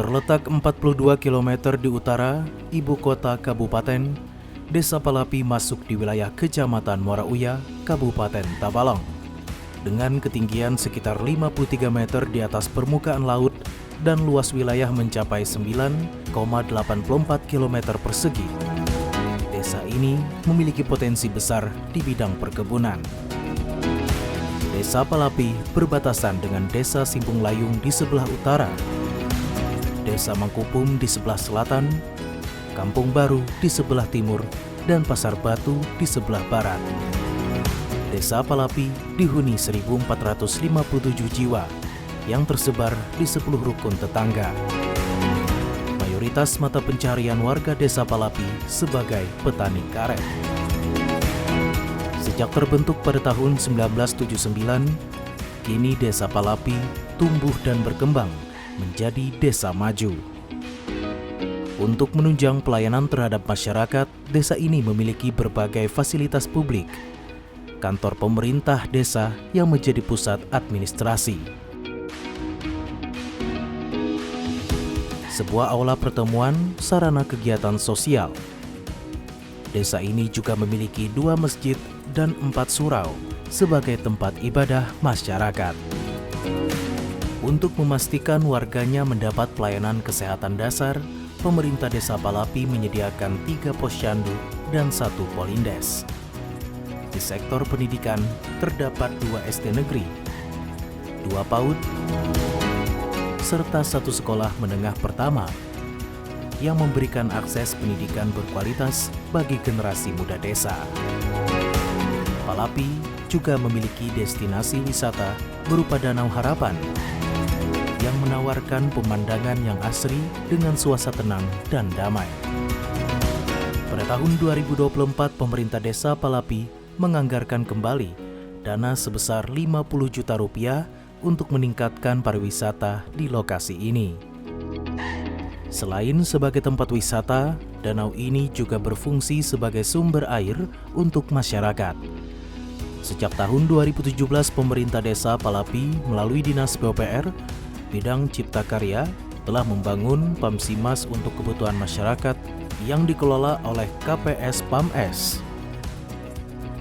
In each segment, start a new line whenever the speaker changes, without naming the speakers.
Terletak 42 km di utara ibu kota kabupaten, Desa Palapi masuk di wilayah Kecamatan Muarauya, Kabupaten Tabalong. Dengan ketinggian sekitar 53 meter di atas permukaan laut dan luas wilayah mencapai 9,84 km persegi. Desa ini memiliki potensi besar di bidang perkebunan. Desa Palapi berbatasan dengan Desa Simpung Layung di sebelah utara, Desa Mangkupum di sebelah selatan, Kampung Baru di sebelah timur, dan Pasar Batu di sebelah barat. Desa Palapi dihuni 1.457 jiwa yang tersebar di 10 rukun tetangga. Mayoritas mata pencaharian warga Desa Palapi sebagai petani karet. Sejak terbentuk pada tahun 1979, kini Desa Palapi tumbuh dan berkembang menjadi desa maju. Untuk menunjang pelayanan terhadap masyarakat, desa ini memiliki berbagai fasilitas publik, kantor pemerintah desa yang menjadi pusat administrasi, sebuah aula pertemuan, sarana kegiatan sosial. Desa ini juga memiliki 2 masjid dan 4 surau sebagai tempat ibadah masyarakat. Untuk memastikan warganya mendapat pelayanan kesehatan dasar, pemerintah Desa Palapi menyediakan 3 posyandu dan 1 polindes. Di sektor pendidikan terdapat 2 SD negeri, 2 PAUD, serta 1 sekolah menengah pertama yang memberikan akses pendidikan berkualitas bagi generasi muda desa. Palapi juga memiliki destinasi wisata berupa Danau Harapan yang menawarkan pemandangan yang asri dengan suasana tenang dan damai. Pada tahun 2024, pemerintah Desa Palapi menganggarkan kembali dana sebesar 50 juta rupiah untuk meningkatkan pariwisata di lokasi ini. Selain sebagai tempat wisata, danau ini juga berfungsi sebagai sumber air untuk masyarakat. Sejak tahun 2017, pemerintah Desa Palapi melalui Dinas PUPR Bidang Cipta Karya telah membangun PAMSIMAS untuk kebutuhan masyarakat yang dikelola oleh KPS PAMS.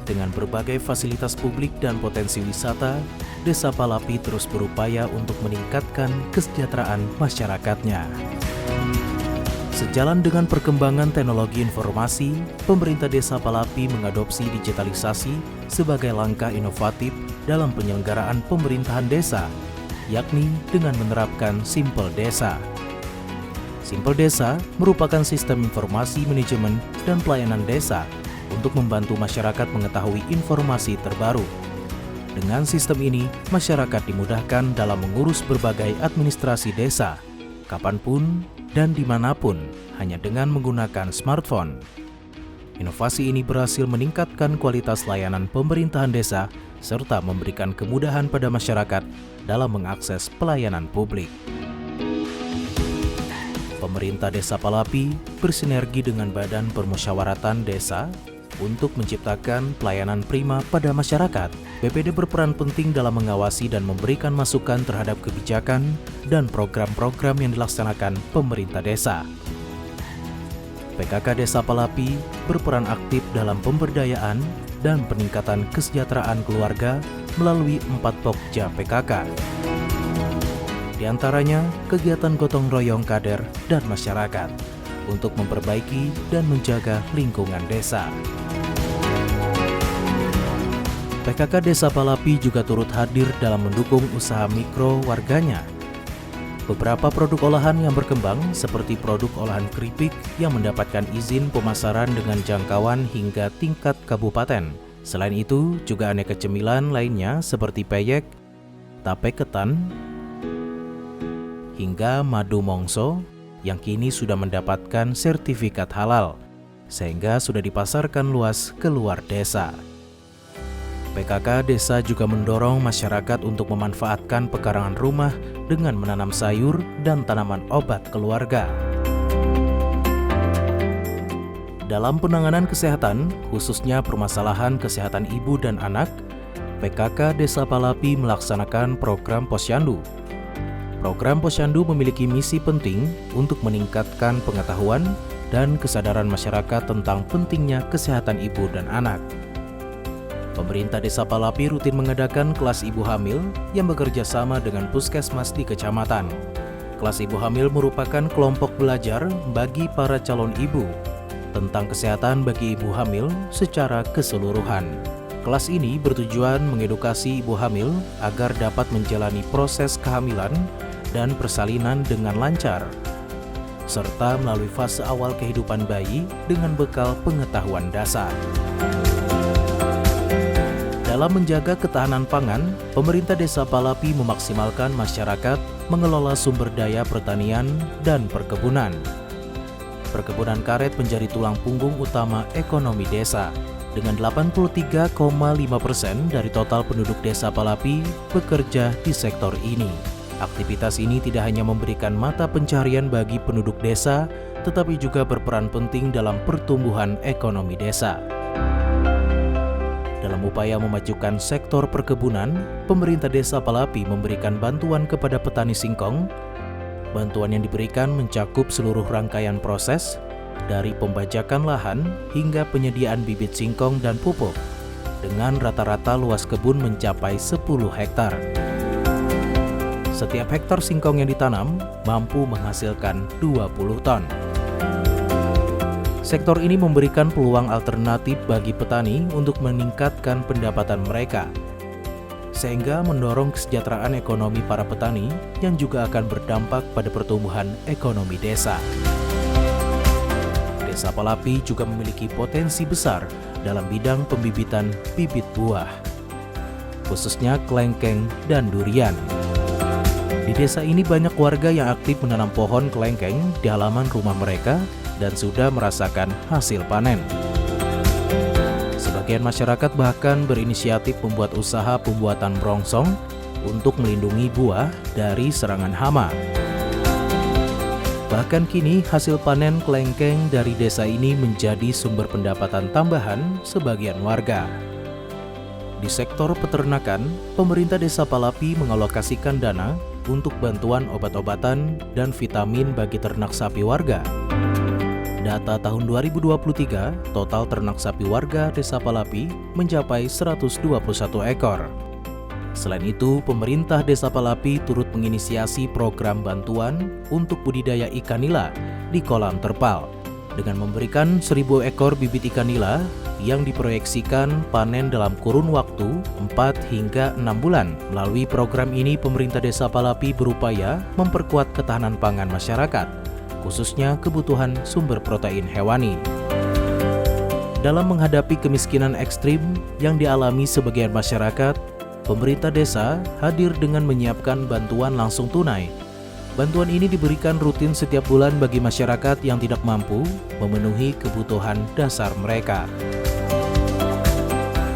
Dengan berbagai fasilitas publik dan potensi wisata, Desa Palapi terus berupaya untuk meningkatkan kesejahteraan masyarakatnya. Sejalan dengan perkembangan teknologi informasi, pemerintah Desa Palapi mengadopsi digitalisasi sebagai langkah inovatif dalam penyelenggaraan pemerintahan desa, yakni dengan menerapkan Simpel Desa. Simpel Desa merupakan sistem informasi manajemen dan pelayanan desa untuk membantu masyarakat mengetahui informasi terbaru. Dengan sistem ini, masyarakat dimudahkan dalam mengurus berbagai administrasi desa, kapanpun dan dimanapun, hanya dengan menggunakan smartphone. Inovasi ini berhasil meningkatkan kualitas layanan pemerintahan desa serta memberikan kemudahan pada masyarakat dalam mengakses pelayanan publik. Pemerintah Desa Palapi bersinergi dengan Badan Permusyawaratan Desa untuk menciptakan pelayanan prima pada masyarakat. BPD berperan penting dalam mengawasi dan memberikan masukan terhadap kebijakan dan program-program yang dilaksanakan pemerintah desa. PKK Desa Palapi berperan aktif dalam pemberdayaan dan peningkatan kesejahteraan keluarga melalui 4 pokja PKK. Di antaranya, kegiatan gotong royong kader dan masyarakat untuk memperbaiki dan menjaga lingkungan desa. PKK Desa Palapi juga turut hadir dalam mendukung usaha mikro warganya. Beberapa produk olahan yang berkembang seperti produk olahan keripik yang mendapatkan izin pemasaran dengan jangkauan hingga tingkat kabupaten. Selain itu, juga aneka cemilan lainnya seperti peyek, tape ketan, hingga madu mongso yang kini sudah mendapatkan sertifikat halal, sehingga sudah dipasarkan luas ke luar desa. PKK Desa juga mendorong masyarakat untuk memanfaatkan pekarangan rumah dengan menanam sayur dan tanaman obat keluarga. Dalam penanganan kesehatan, khususnya permasalahan kesehatan ibu dan anak, PKK Desa Palapi melaksanakan program posyandu. Program Posyandu memiliki misi penting untuk meningkatkan pengetahuan dan kesadaran masyarakat tentang pentingnya kesehatan ibu dan anak. Pemerintah Desa Palapi rutin mengadakan kelas ibu hamil yang bekerja sama dengan puskesmas di kecamatan. Kelas ibu hamil merupakan kelompok belajar bagi para calon ibu tentang kesehatan bagi ibu hamil secara keseluruhan. Kelas ini bertujuan mengedukasi ibu hamil agar dapat menjalani proses kehamilan dan persalinan dengan lancar, serta melalui fase awal kehidupan bayi dengan bekal pengetahuan dasar. Dalam menjaga ketahanan pangan, pemerintah Desa Palapi memaksimalkan masyarakat mengelola sumber daya pertanian dan perkebunan. Perkebunan karet menjadi tulang punggung utama ekonomi desa. Dengan 83,5% dari total penduduk Desa Palapi bekerja di sektor ini. Aktivitas ini tidak hanya memberikan mata pencaharian bagi penduduk desa, tetapi juga berperan penting dalam pertumbuhan ekonomi desa. Dalam upaya memajukan sektor perkebunan, pemerintah Desa Palapi memberikan bantuan kepada petani singkong. Bantuan yang diberikan mencakup seluruh rangkaian proses, dari pembajakan lahan hingga penyediaan bibit singkong dan pupuk, dengan rata-rata luas kebun mencapai 10 hektar. Setiap hektar singkong yang ditanam mampu menghasilkan 20 ton. Sektor ini memberikan peluang alternatif bagi petani untuk meningkatkan pendapatan mereka, sehingga mendorong kesejahteraan ekonomi para petani yang juga akan berdampak pada pertumbuhan ekonomi desa. Desa Palapi juga memiliki potensi besar dalam bidang pembibitan bibit buah, khususnya kelengkeng dan durian. Di desa ini banyak warga yang aktif menanam pohon kelengkeng di halaman rumah mereka dan sudah merasakan hasil panen. Sebagian masyarakat bahkan berinisiatif membuat usaha pembuatan brongsong untuk melindungi buah dari serangan hama. Bahkan kini hasil panen kelengkeng dari desa ini menjadi sumber pendapatan tambahan sebagian warga. Di sektor peternakan, pemerintah Desa Palapi mengalokasikan dana untuk bantuan obat-obatan dan vitamin bagi ternak sapi warga. Data tahun 2023, total ternak sapi warga Desa Palapi mencapai 121 ekor. Selain itu, pemerintah Desa Palapi turut menginisiasi program bantuan untuk budidaya ikan nila di kolam terpal, dengan memberikan 1.000 ekor bibit ikan nila yang diproyeksikan panen dalam kurun waktu 4 hingga 6 bulan. Melalui program ini, pemerintah Desa Palapi berupaya memperkuat ketahanan pangan masyarakat, khususnya kebutuhan sumber protein hewani. Dalam menghadapi kemiskinan ekstrim yang dialami sebagian masyarakat, pemerintah desa hadir dengan menyiapkan bantuan langsung tunai. Bantuan ini diberikan rutin setiap bulan bagi masyarakat yang tidak mampu memenuhi kebutuhan dasar mereka.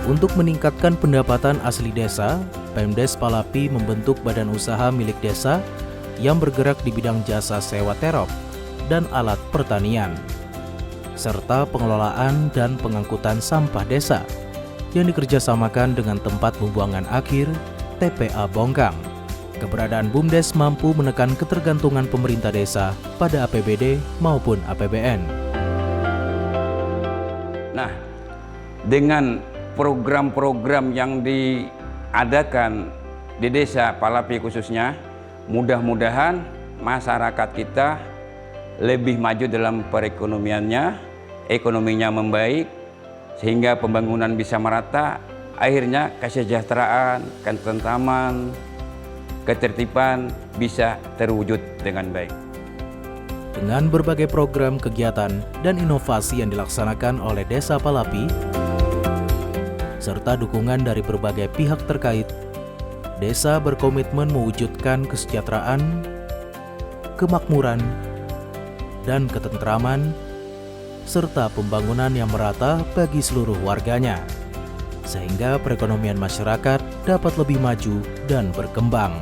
Untuk meningkatkan pendapatan asli desa, Pemdes Palapi membentuk badan usaha milik desa yang bergerak di bidang jasa sewa terop dan alat pertanian, serta pengelolaan dan pengangkutan sampah desa yang dikerjasamakan dengan tempat pembuangan akhir TPA Bongkang. Keberadaan BUMDes mampu menekan ketergantungan pemerintah desa pada APBD maupun APBN.
Nah, dengan program-program yang diadakan di Desa Palapi khususnya, mudah-mudahan masyarakat kita lebih maju dalam perekonomiannya, ekonominya membaik, sehingga pembangunan bisa merata, akhirnya kesejahteraan, ketentraman, ketertiban bisa terwujud dengan baik.
Dengan berbagai program kegiatan dan inovasi yang dilaksanakan oleh Desa Palapi, serta dukungan dari berbagai pihak terkait, desa berkomitmen mewujudkan kesejahteraan, kemakmuran, dan ketentraman, serta pembangunan yang merata bagi seluruh warganya, sehingga perekonomian masyarakat dapat lebih maju dan berkembang.